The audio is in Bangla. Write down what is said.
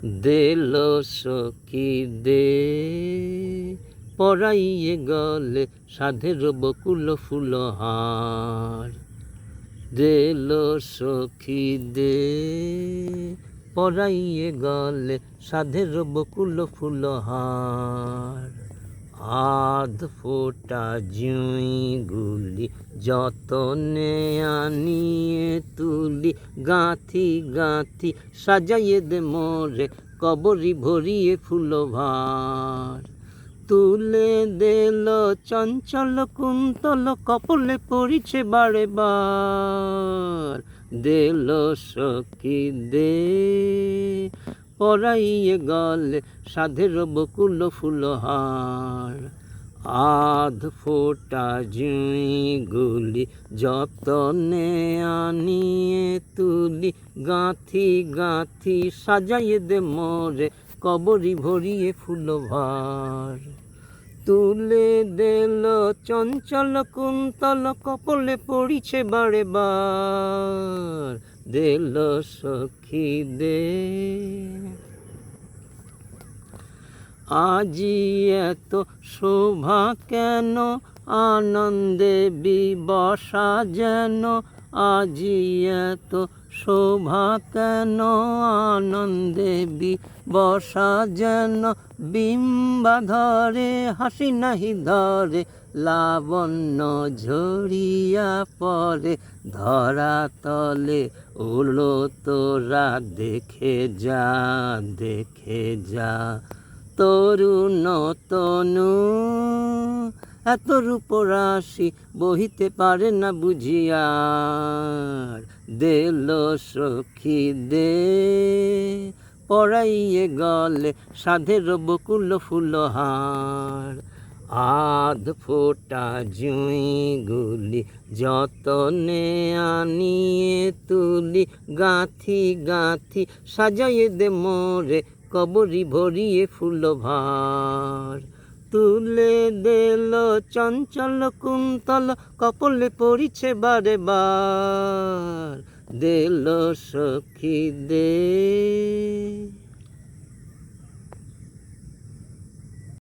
দিল সখী দে পরাইয়ে গলে সাধের বকুল ফুলহার। দিল সখী দে পরাইয়ে গলে সাধের বকুল ফুলহার। আধ ফোটা জুঁই গুলি যতনে আনিয়ে তুলি, গাঁথি গাঁথি সাজাইয়ে দে মোরে কবরি ভরিয়ে ফুলভার। তুলে দিল চঞ্চল কুন্তল কপলে পড়িছে বারে বার। দিল সখী দে পরাইয়ে গলে সাধের বকুল ফুলহার। আধ ফোটা জুঁই গুলি যতনে আনিয়ে তুলি, গাঁথি গাঁথি সাজাইয়ে দে মোরে কবরি ভরিয়ে ফুলভার। তুলে দিল চঞ্চল কুন্তল কপলে পড়িছে বারে বার। দিল সখী দে আজি এত শোভা কেন আনন্দে বিবসা যেন। আজি এত শোভা কেন আনন্দে বিবসা যেন। বিম্বা ধরে হাসি নাহি ধরে লাবণ্য ঝরিয়া পড়ে। ধরা তলে ওলো তোরা দেখে যা দেখে যা। তরুণ তনু এত রূপরাশি বহিতে পারে না বুঝিয়ার। দিল সখী দে পরাইয়ে গলে সাধের বকুল ফুলহার। আধ ফোটা জুঁই গুলি যতনে আনিয়ে তুলি, গাঁথি গাঁথি সাজাইয়ে দে মোরে কবরি ভরিয়ে ফুলভার। তুলে দিল চঞ্চল কুন্তল কপলে পড়িছে বারে বার। দিল সখী দে।